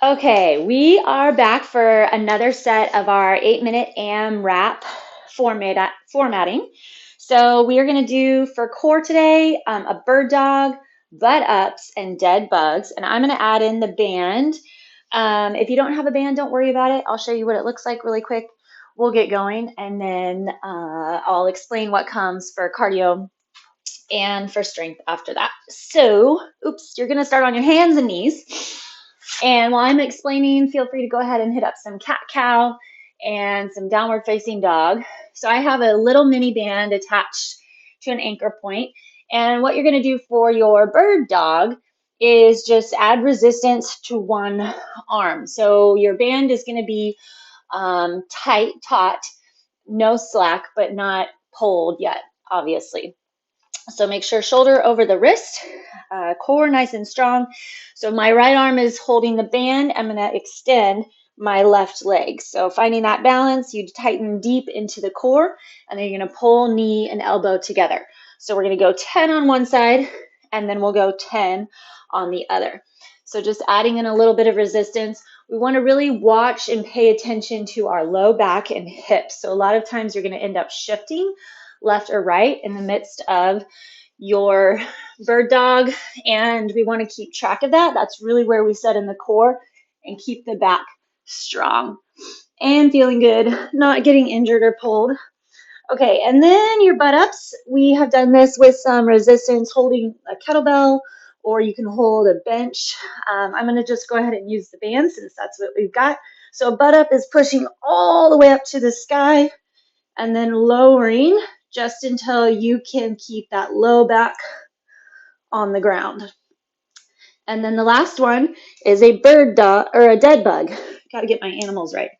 Okay, we are back for another set of our 8-minute AMRAP formatting. So we are going to do for core today a bird dog, butt ups, and dead bugs. And I'm going to add in the band. If you don't have a band, don't worry about it. I'll show you what it looks like really quick. We'll get going, and then I'll explain what comes for cardio and for strength after that. So, oops, you're going to start on your hands and knees. And while I'm explaining, feel free to go ahead and hit up some cat-cow and some downward facing dog. So I have a little mini band attached to an anchor point. And what you're going to do for your bird dog is just add resistance to one arm. So your band is going to be tight, taut, no slack, but not pulled yet, obviously. So make sure shoulder over the wrist, core nice and strong. So my right arm is holding the band. I'm going to extend my left leg. So finding that balance, you tighten deep into the core, and then you're going to pull knee and elbow together. So we're going to go 10 on one side, and then we'll go 10 on the other. So just adding in a little bit of resistance. We want to really watch and pay attention to our low back and hips. So a lot of times you're going to end up shifting left or right in the midst of your bird dog, and we want to keep track of that. That's really where we set in the core and keep the back strong and feeling good, not getting injured or pulled. Okay, and then your butt ups. We have done this with some resistance holding a kettlebell, or you can hold a bench. I'm going to just go ahead and use the band since that's what we've got. So butt up is pushing all the way up to the sky and then lowering just until you can keep that low back on the ground. And then the last one is a bird dog or a dead bug. Got to get my animals right.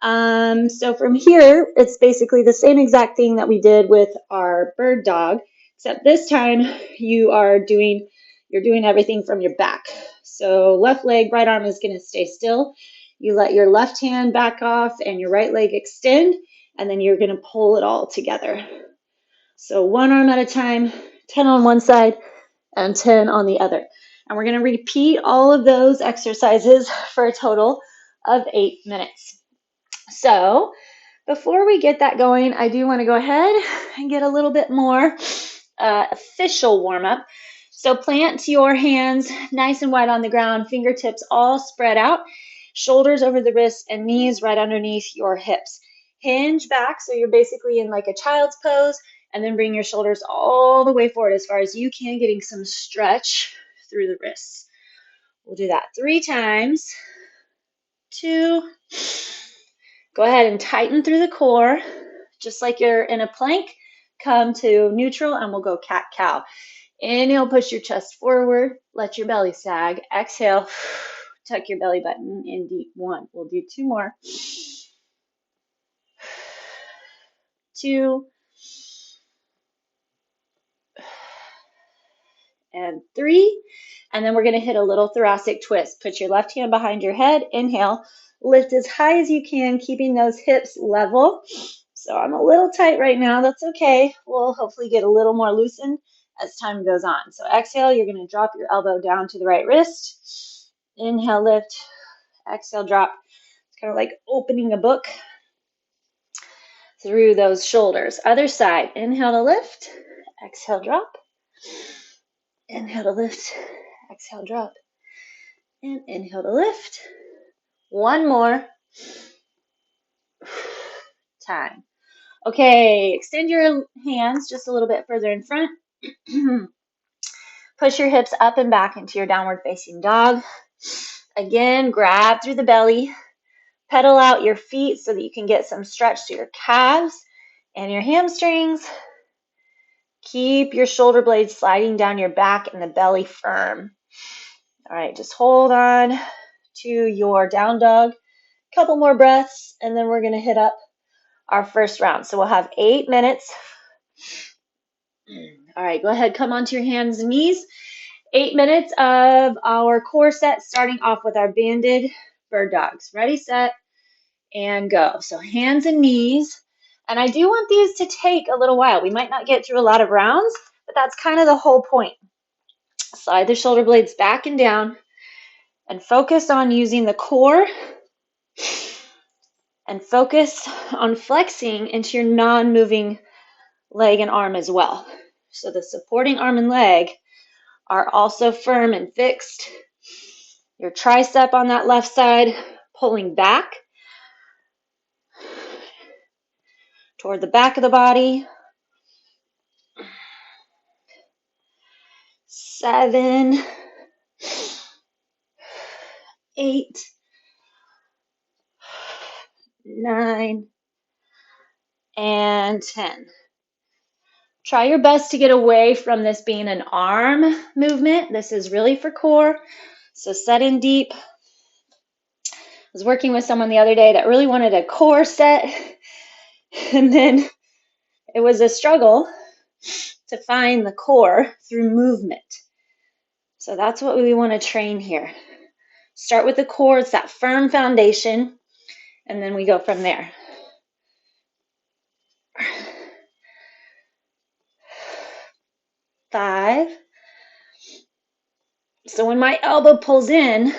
So from here, it's basically the same exact thing that we did with our bird dog, except this time you're doing everything from your back. So left leg, right arm is going to stay still. You let your left hand back off and your right leg extend, and then you're going to pull it all together. So one arm at a time, 10 on one side and 10 on the other. And we're going to repeat all of those exercises for a total of 8 minutes. So before we get that going, I do want to go ahead and get a little bit more official warm up. So plant your hands nice and wide on the ground, fingertips all spread out, shoulders over the wrists and knees right underneath your hips. Hinge back so you're basically in like a child's pose, and then bring your shoulders all the way forward as far as you can, getting some stretch through the wrists. We'll do that 3 times. 2. Go ahead and tighten through the core, just like you're in a plank. Come to neutral, and we'll go cat-cow. Inhale, push your chest forward, let your belly sag. Exhale, tuck your belly button in deep. 1. We'll do 2 more. 2. And 3. And then we're going to hit a little thoracic twist. Put your left hand behind your head. Inhale, lift as high as you can, keeping those hips level. So I'm a little tight right now. That's okay. We'll hopefully get a little more loosened as time goes on. So exhale, you're going to drop your elbow down to the right wrist. Inhale, lift. Exhale, drop. It's kind of like opening a book through those shoulders. Other side. Inhale to lift. Exhale, drop. Inhale to lift. Exhale, drop. And inhale to lift. 1 more time. Okay, extend your hands just a little bit further in front. Push your hips up and back into your downward facing dog. Again, grab through the belly. Pedal out your feet so that you can get some stretch to your calves and your hamstrings. Keep your shoulder blades sliding down your back and the belly firm. All right, just hold on to your down dog. Couple more breaths, and then we're going to hit up our first round. So we'll have 8 minutes. All right, go ahead, come onto your hands and knees. 8 minutes of our core set, starting off with our banded bird dogs. Ready, set, and go. So hands and knees. And I do want these to take a little while. We might not get through a lot of rounds, but that's kind of the whole point. Slide the shoulder blades back and down. And focus on using the core and focus on flexing into your non-moving leg and arm as well. So the supporting arm and leg are also firm and fixed. Your tricep on that left side pulling back toward the back of the body. 7, 8, 9, and 10. Try your best to get away from this being an arm movement. This is really for core. So set in deep. I was working with someone the other day that really wanted a core set, and then it was a struggle to find the core through movement. So that's what we want to train here. Start with the core, it's that firm foundation, and then we go from there. 5. So when my elbow pulls in,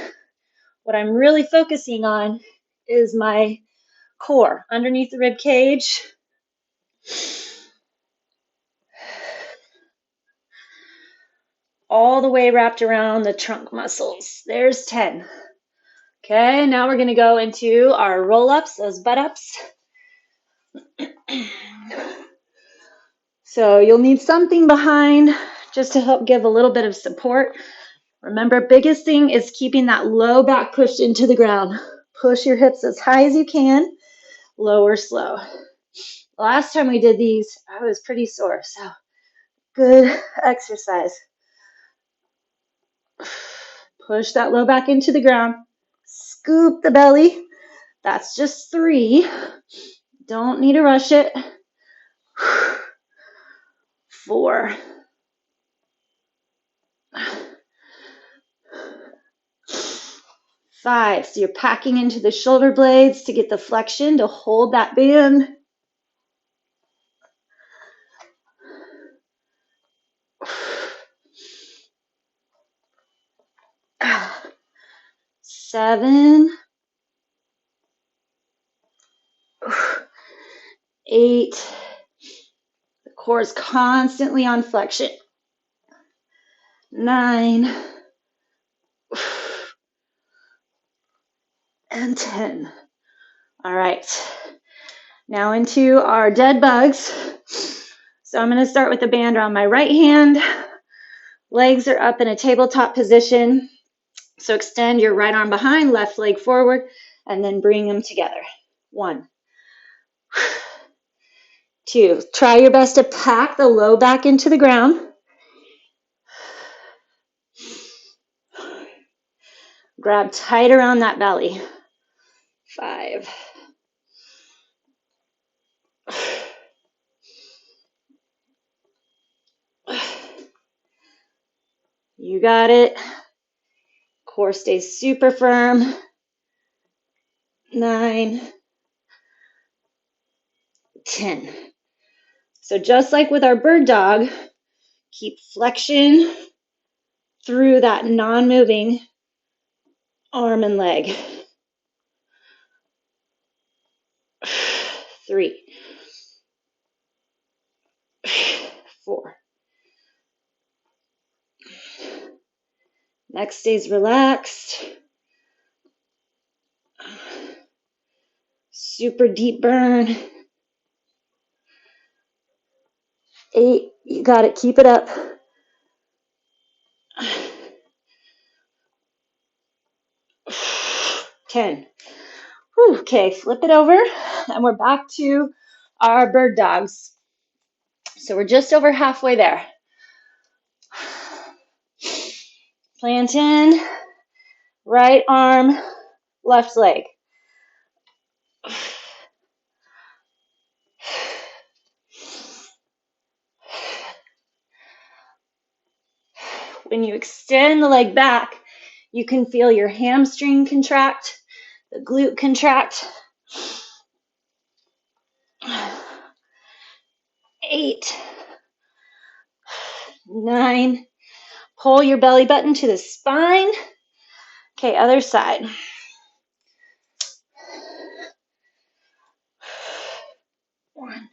what I'm really focusing on is my core underneath the rib cage. All the way wrapped around the trunk muscles. There's 10. Okay, now we're going to go into our roll-ups, those butt-ups. So you'll need something behind just to help give a little bit of support. Remember, biggest thing is keeping that low back pushed into the ground. Push your hips as high as you can, lower slow. Last time we did these, I was pretty sore, so good exercise. Push that low back into the ground. Scoop the belly. That's just 3. Don't need to rush it. 4. 5. So you're packing into the shoulder blades to get the flexion to hold that band. 7. 8. The core is constantly on flexion. 9. And 10. All right. Now into our dead bugs. So I'm going to start with the band around my right hand. Legs are up in a tabletop position. So extend your right arm behind, left leg forward, and then bring them together. 1. 2. Try your best to pack the low back into the ground. Grab tight around that belly. 5. 5. You got it. Core stays super firm. 9. 10. So just like with our bird dog, keep flexion through that non-moving arm and leg. 3. 4. Neck stays relaxed. Super deep burn. 8. You got it. Keep it up. 10. Whew, okay, flip it over, and we're back to our bird dogs. So we're just over halfway there. Plant in, right arm, left leg. When you extend the leg back, you can feel your hamstring contract, the glute contract. 8. 9. Pull your belly button to the spine. Okay, other side. One.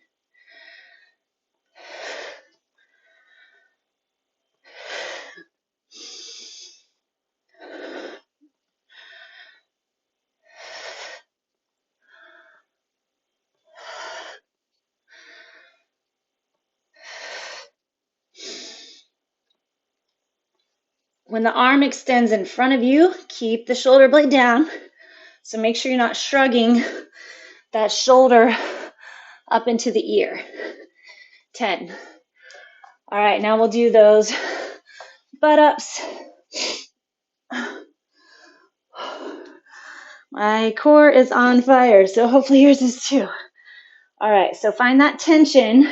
When the arm extends in front of you, keep the shoulder blade down. So make sure you're not shrugging that shoulder up into the ear. 10. All right, now we'll do those butt-ups. My core is on fire, so hopefully yours is too. All right, so find that tension.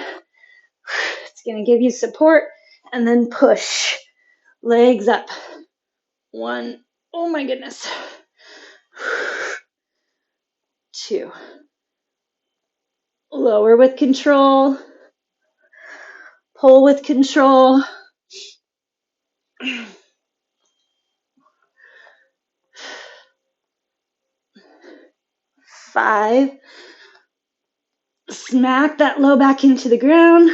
It's going to give you support, and then push. Legs up. 1. Oh my goodness. 2. Lower with control. Pull with control. 5. Smack that low back into the ground.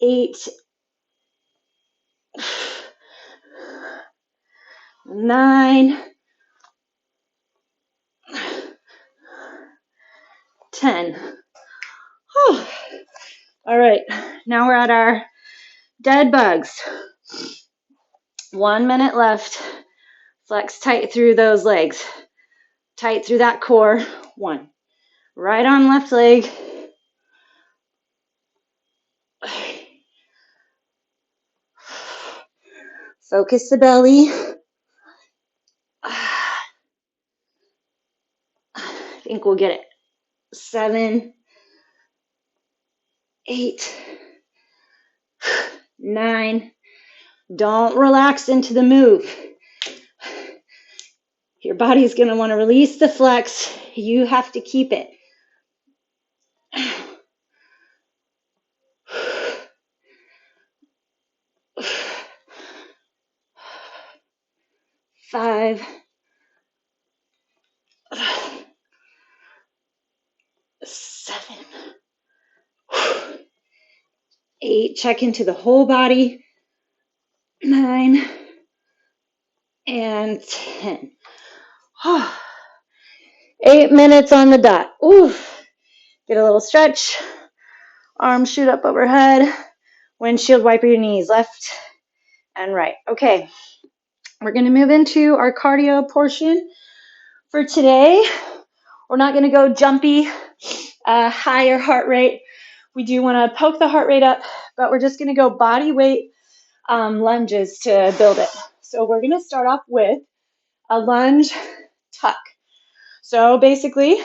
8. 9. 10. Oh. All right, now we're at our dead bugs. 1 minute left. Flex tight through those legs. Tight through that core. 1. Right arm, left leg. Focus the belly. I think we'll get it. 7, 8, 9. Don't relax into the move. Your body's going to want to release the flex. You have to keep it. 5, 7, 8. Check into the whole body. 9 and 10. 8 minutes on the dot. Oof. Get a little stretch. Arms shoot up overhead. Windshield wiper your knees, left and right. Okay, we're going to move into our cardio portion for today. We're not going to go jumpy, higher heart rate. We do want to poke the heart rate up, but we're just going to go body weight lunges to build it. So we're going to start off with a lunge tuck. So basically,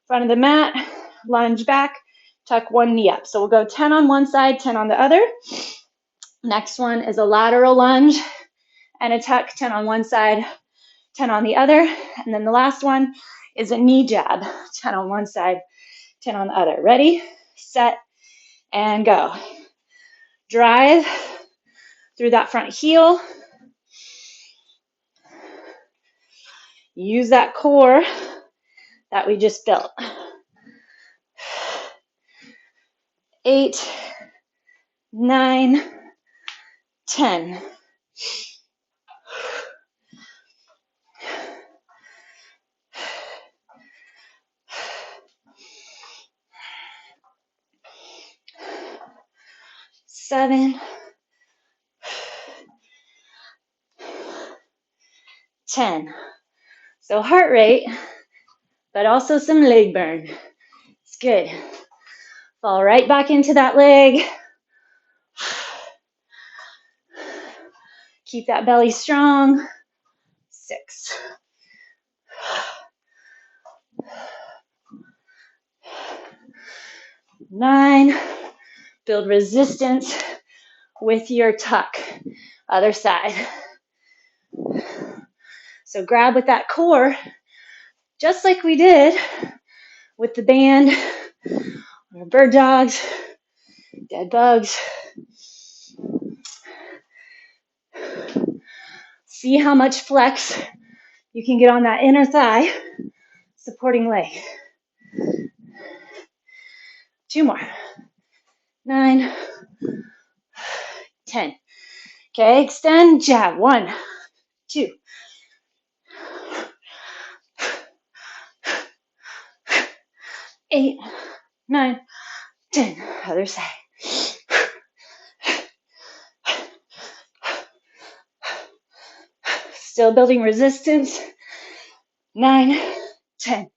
front of the mat, lunge back, tuck one knee up. So we'll go 10 on one side, 10 on the other. Next one is a lateral lunge and a tuck, 10 on one side, 10 on the other. And then the last one is a knee jab, 10 on one side, 10 on the other. Ready, set, and go. Drive through that front heel. Use that core that we just built. 8, 9, 10. Seven, 10. So heart rate, but also some leg burn. It's good. Fall right back into that leg. Keep that belly strong. 6. 9. Build resistance with your tuck. Other side. So grab with that core. just like we did with the band, or bird dogs, dead bugs. See how much flex you can get on that inner thigh, supporting leg. 2 more. 9, 10. Okay, extend, jab. 1, 2. 8, 9, 10. Other side. Still building resistance. 9, 10.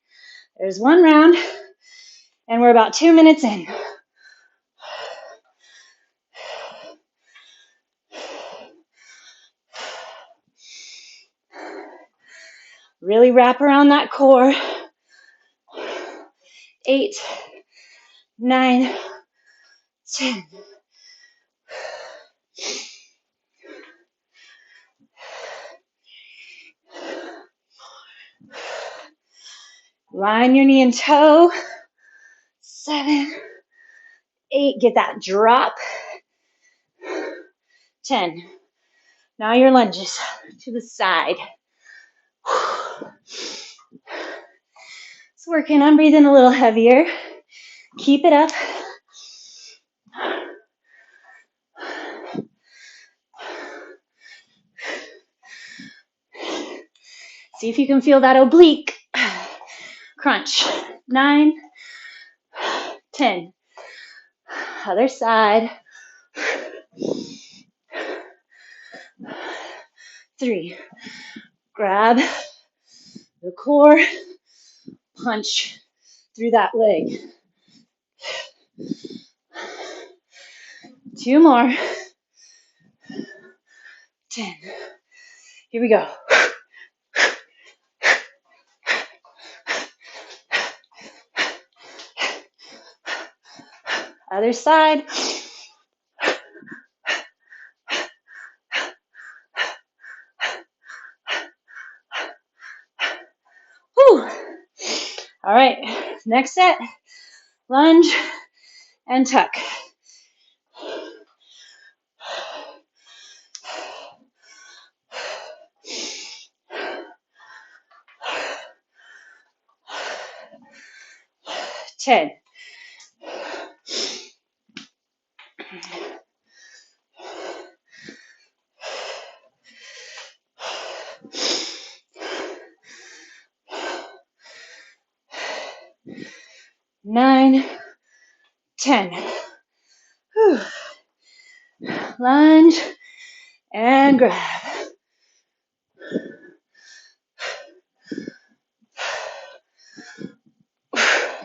There's 1 round, and we're about 2 minutes in. Really wrap around that core. 8, 9, 10. Line your knee and toe. 7, 8. Get that drop. 10. Now your lunges to the side. It's working. I'm breathing a little heavier. Keep it up. See if you can feel that oblique crunch. 9, 10. Other side. 3. Grab the core. Punch through that leg. 2 more. 10. Here we go. Other side. Whew. All right, next set, lunge and tuck. Ten. 9, 10. Whew. Lunge and grab.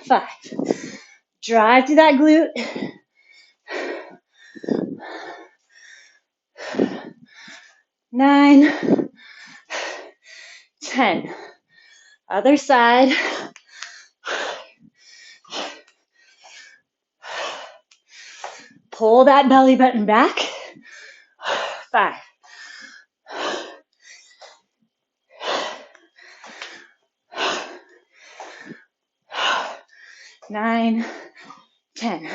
5. Drive through that glute. 9, 10. Other side. Pull that belly button back. 5. 9, 10.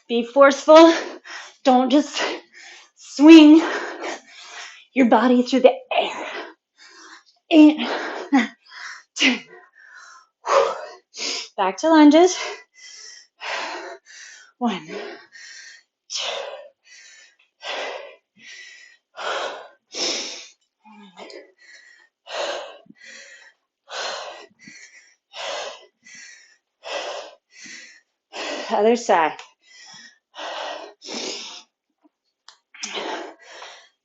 Be forceful. Don't just swing your body through the air. 8, 9, 10. Back to lunges. 1, 2. Other side.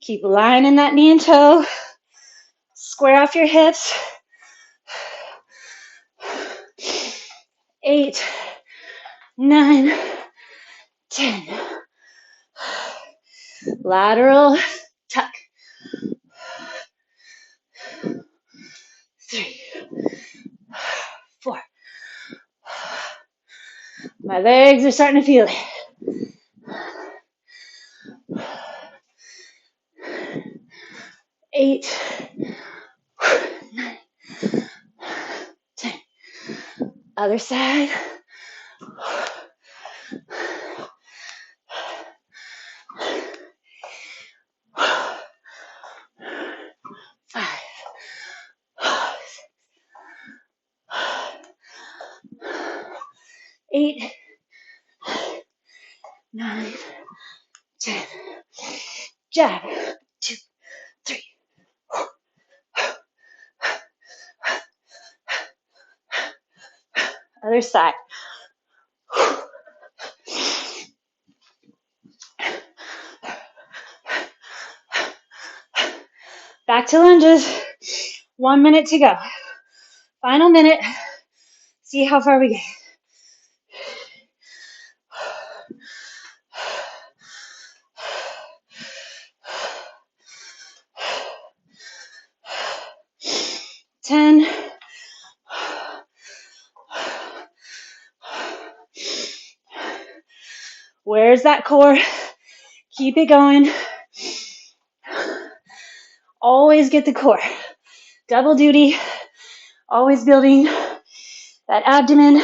Keep lining that knee and toe. Square off your hips. 8, 9, 10. Lateral tuck. 3, 4. My legs are starting to feel it. 8, 9, 10. Other side. 5, 8, 9, 10. Jab. 2, 3. Other side. Back to lunges. 1 minute to go. Final minute. See how far we get. Ten. Where's that core? Keep it going. Always get the core. Double duty. Always building that abdomen,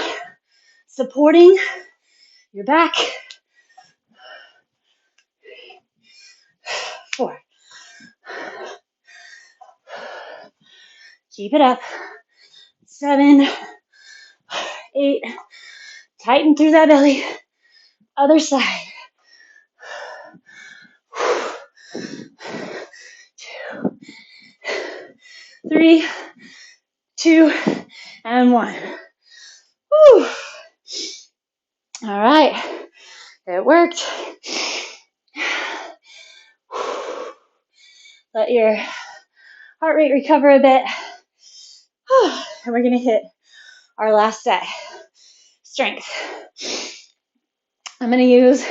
supporting your back. 4. Keep it up. 7, 8. Tighten through that belly. Other side. 2, 3, 2, and 1. Whew. All right. It worked. Let your heart rate recover a bit. And we're going to hit our last set. Strength. I'm going to use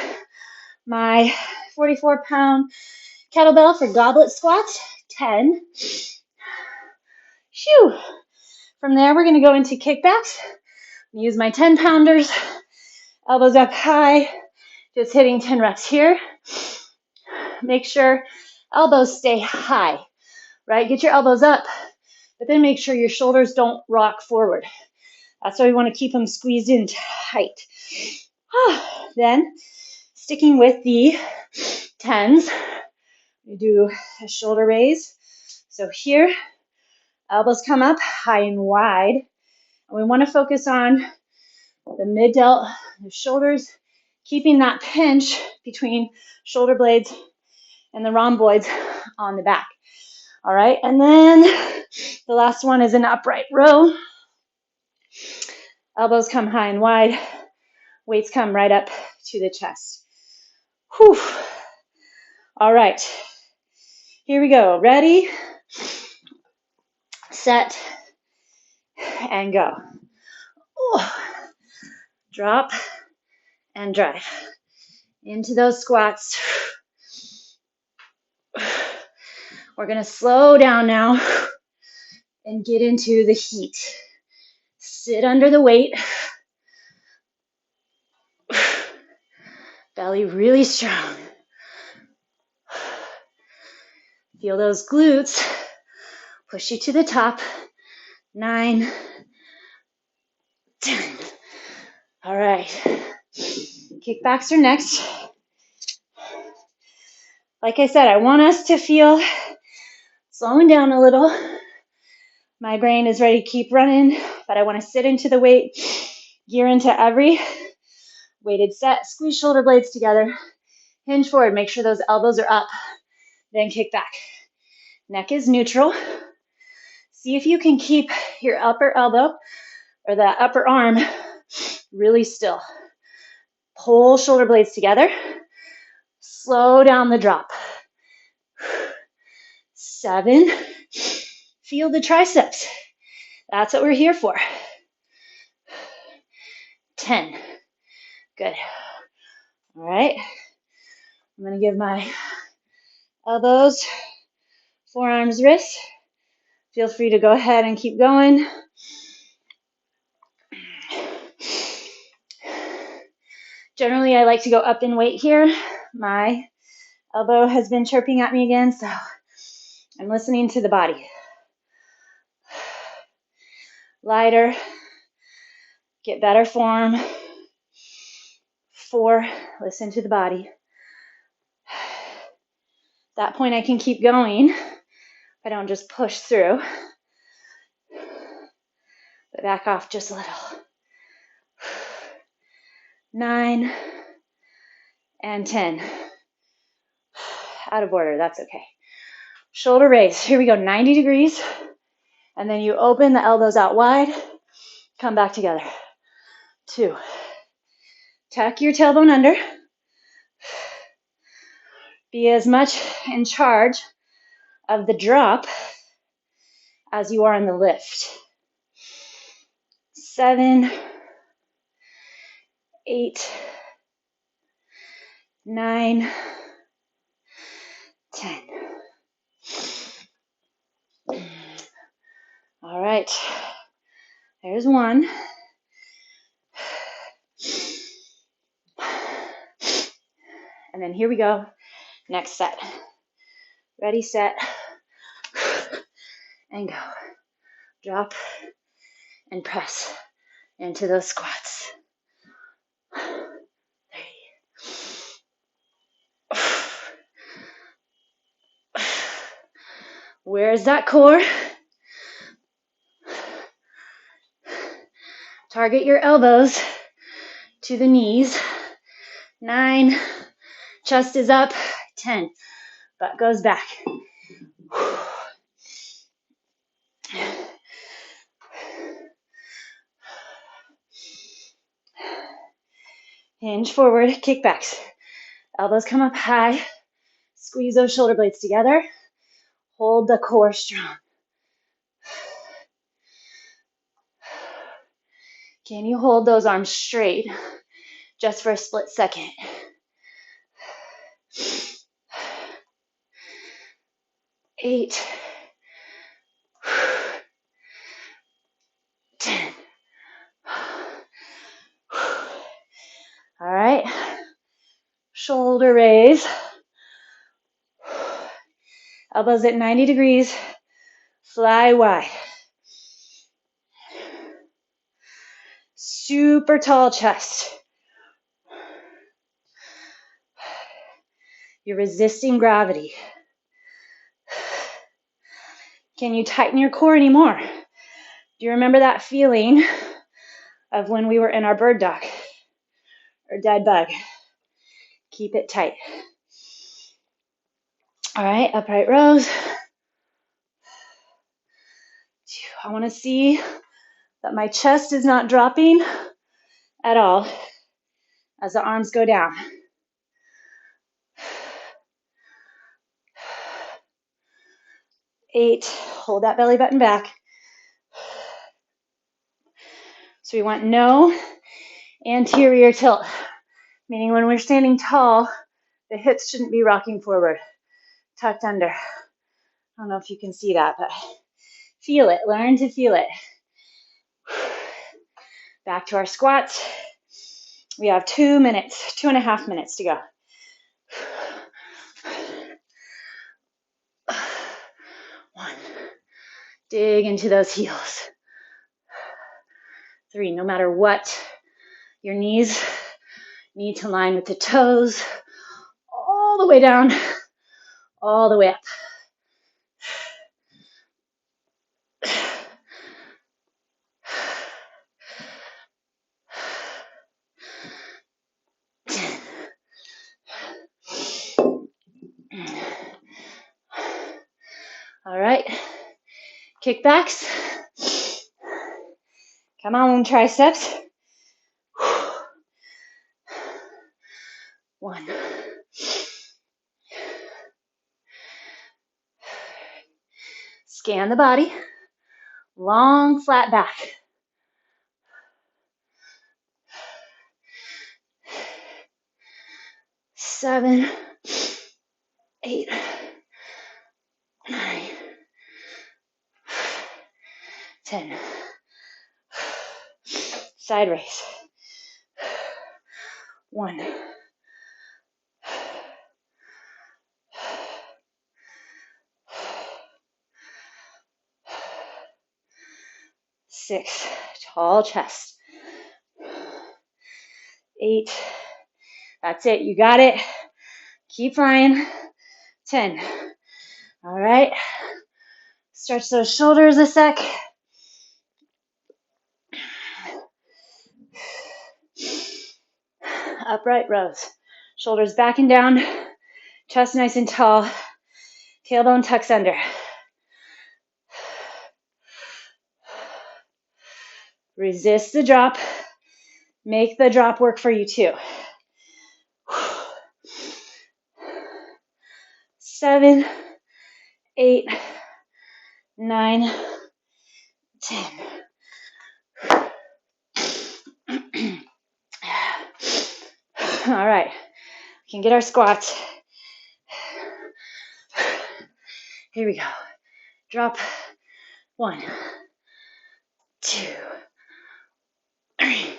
my 44-pound kettlebell for goblet squats. 10. Shoo. From there, we're going to go into kickbacks. Use my 10-pounders. Elbows up high. Just hitting 10 reps here. Make sure elbows stay high, right? Get your elbows up, but then make sure your shoulders don't rock forward. That's why we want to keep them squeezed in tight. Then, sticking with the 10s, we do a shoulder raise. So here, elbows come up high and wide. And we want to focus on the mid-delt, the shoulders, keeping that pinch between shoulder blades and the rhomboids on the back. All right, and then the last one is an upright row. Elbows come high and wide. Weights come right up to the chest. Whew. All right, here we go. Ready, set, and go. Ooh. Drop and drive into those squats. We're going to slow down now and get into the heat. Sit under the weight. Belly really strong. Feel those glutes. Push you to the top. 9, 10. All right. Kickbacks are next. Like I said, I want us to feel slowing down a little. My brain is ready to keep running, but I want to sit into the weight, gear into every weighted set, squeeze shoulder blades together, hinge forward, make sure those elbows are up, then kick back. Neck is neutral. See if you can keep your upper elbow or the upper arm really still. Pull shoulder blades together. Slow down the drop. 7. Feel the triceps. That's what we're here for. 10. Good. All right. I'm going to give my elbows, forearms, wrists. Feel free to go ahead and keep going. Generally, I like to go up in weight here. My elbow has been chirping at me again, so I'm listening to the body. Lighter. Get better form. 4, listen to the body. At that point, I can keep going if I don't just push through. But back off just a little. 9 and 10. Out of order, that's okay. Shoulder raise. Here we go, 90 degrees. And then you open the elbows out wide. Come back together. 2. Tuck your tailbone under. Be as much in charge of the drop as you are in the lift. 7, 8, 9, 10. All right, there's 1. And then here we go, next set. Ready, set, and go. Drop and press into those squats. 3. Where's that core? Target your elbows to the knees. 9, chest is up. 10, butt goes back. Hinge forward, kickbacks. Elbows come up high. Squeeze those shoulder blades together. Hold the core strong. Can you hold those arms straight just for a split second? 8, 10. All right, shoulder raise. Elbows at 90 degrees, fly wide. Super tall chest. You're resisting gravity. Can you tighten your core anymore? Do you remember that feeling of when we were in our bird dog or dead bug? Keep it tight. All right, upright rows. I want to see that my chest is not dropping at all as the arms go down. 8, hold that belly button back. So we want no anterior tilt, meaning when we're standing tall, the hips shouldn't be rocking forward, tucked under. I don't know if you can see that, but feel it, learn to feel it. Back to our squats. We have 2 minutes, 2.5 minutes to go. 1, dig into those heels. 3, no matter what, your knees need to line with the toes, all the way down, all the way up. 10. All right, kickbacks. Come on, triceps. 1. Scan the body. Long, flat back. 7, 8, 9, 10. Side raise. 1. 2. 6, tall chest. 8, that's it, you got it. Keep flying. 10, all right. Stretch those shoulders a sec. Upright rows. Shoulders back and down, chest nice and tall, tailbone tucks under. Resist the drop. Make the drop work for you too. 7, 8, 9, 10. All right, we can get our squats. Here we go. Drop. 1, 2, 3.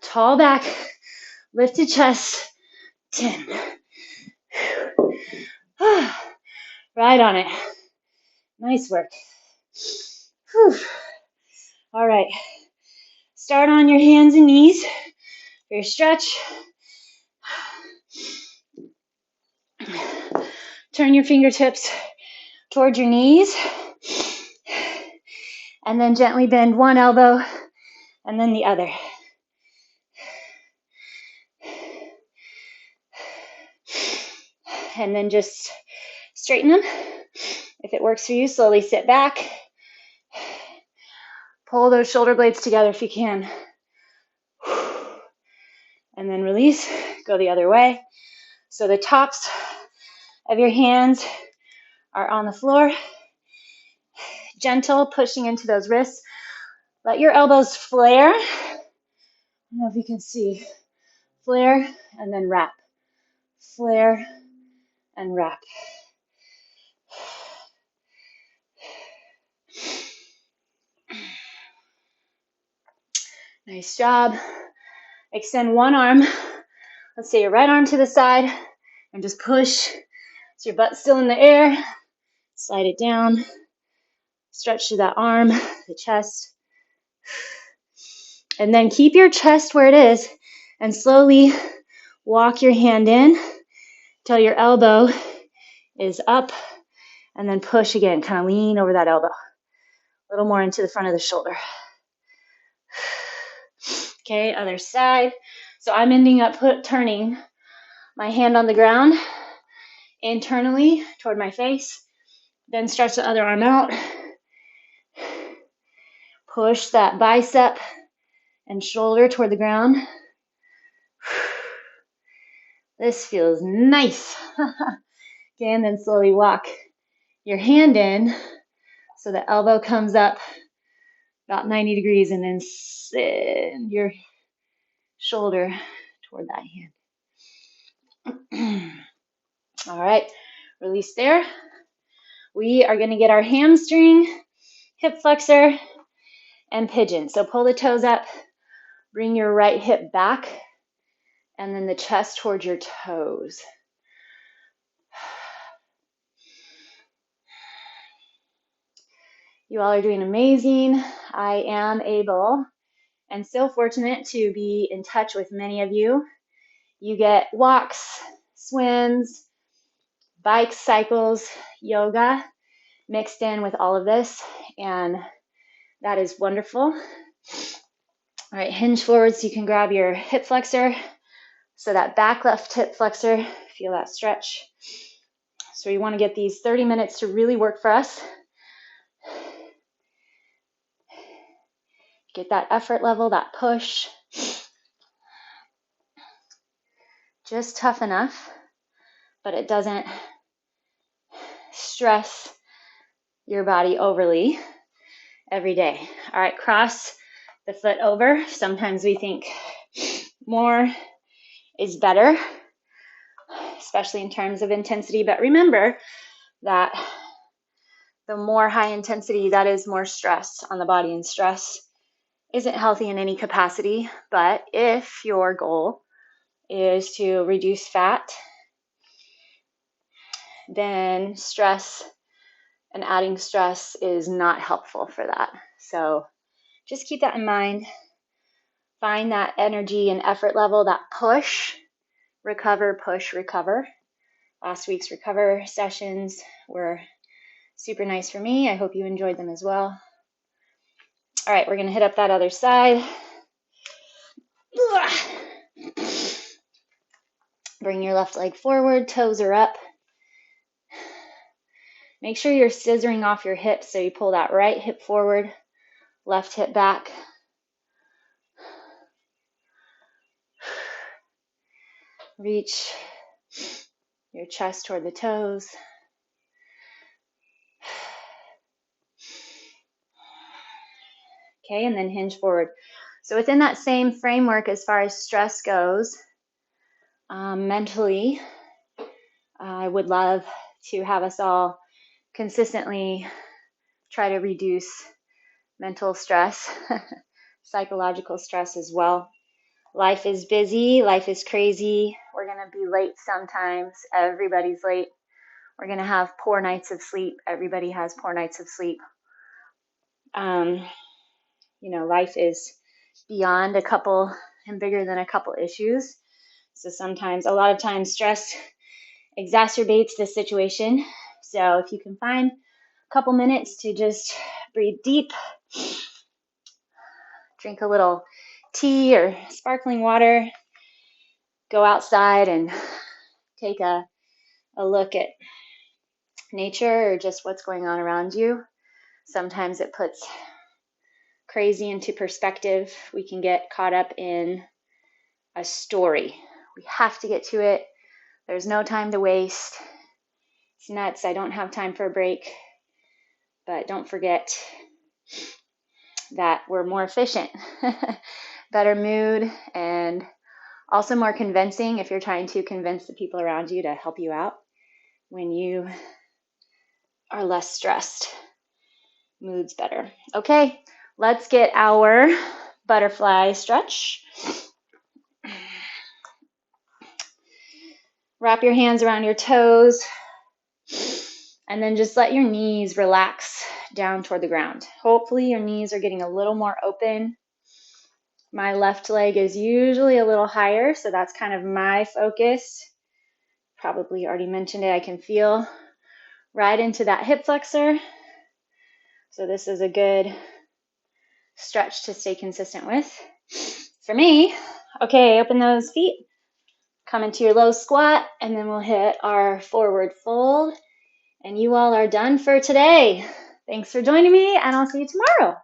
Tall back, lifted chest. 10. Right on it. Nice work. Whew. All right. Start on your hands and knees for your stretch. Turn your fingertips towards your knees. And then gently bend one elbow and then the other. And then just straighten them. If it works for you, slowly sit back. Pull those shoulder blades together if you can. And then release, go the other way. So the tops of your hands are on the floor. Gentle pushing into those wrists. Let your elbows flare. I don't know if you can see. Flare and then wrap. Flare and wrap. Nice job. Extend one arm. Let's say your right arm to the side and just push. So your butt's still in the air. Slide it down. Stretch through that arm, the chest. And then keep your chest where it is and slowly walk your hand in till your elbow is up and then push again. Kind of lean over that elbow. A little more into the front of the shoulder. Okay, other side. So I'm ending up turning my hand on the ground internally toward my face. Then stretch the other arm out. Push that bicep and shoulder toward the ground. This feels nice. Okay, and then slowly walk your hand in so the elbow comes up about 90 degrees and then send your shoulder toward that hand. All right, release there. We are going to get our hamstring, hip flexor, and pigeon. So pull the toes up, bring your right hip back, and then the chest towards your toes. You all are doing amazing. I am able and so fortunate to be in touch with many of you. You get walks, swims, bikes, cycles, yoga mixed in with all of this, and that is wonderful. All right, hinge forward so you can grab your hip flexor. So that back left hip flexor, feel that stretch. So we want to get these 30 minutes to really work for us. Get that effort level, that push. Just tough enough, but it doesn't stress your body overly every day. All right, cross the foot over. Sometimes we think more is better, especially in terms of intensity. But remember that the more high intensity, that is more stress on the body, and stress isn't healthy in any capacity. But if your goal is to reduce fat, then stress and adding stress is not helpful for that. So just keep that in mind. Find that energy and effort level, that push, recover, push, recover. Last week's recover sessions were super nice for me. I hope you enjoyed them as well. All right, we're going to hit up that other side. Bring your left leg forward, toes are up. Make sure you're scissoring off your hips, so you pull that right hip forward, left hip back. Reach your chest toward the toes. Okay, and then hinge forward. So within that same framework as far as stress goes, mentally, I would love to have us all consistently try to reduce mental stress, psychological stress as well. Life is busy, life is crazy. We're going to be late sometimes. Everybody's late. We're going to have poor nights of sleep. Everybody has poor nights of sleep. Life is beyond a couple and bigger than a couple issues. So a lot of times stress exacerbates the situation. So if you can find a couple minutes to just breathe deep, drink a little tea or sparkling water, go outside and take a look at nature or just what's going on around you. Sometimes it puts crazy into perspective. We can get caught up in a story. We have to get to it. There's no time to waste. It's nuts. I don't have time for a break. But don't forget that we're more efficient, better mood, and also more convincing if you're trying to convince the people around you to help you out when you are less stressed. Mood's better. Okay, let's get our butterfly stretch. Wrap your hands around your toes and then just let your knees relax down toward the ground. Hopefully your knees are getting a little more open. My left leg is usually a little higher, so that's kind of my focus. Probably already mentioned it. I can feel right into that hip flexor. So this is a good stretch to stay consistent with. For me, okay, open those feet. Come into your low squat, and then we'll hit our forward fold. And you all are done for today. Thanks for joining me, and I'll see you tomorrow.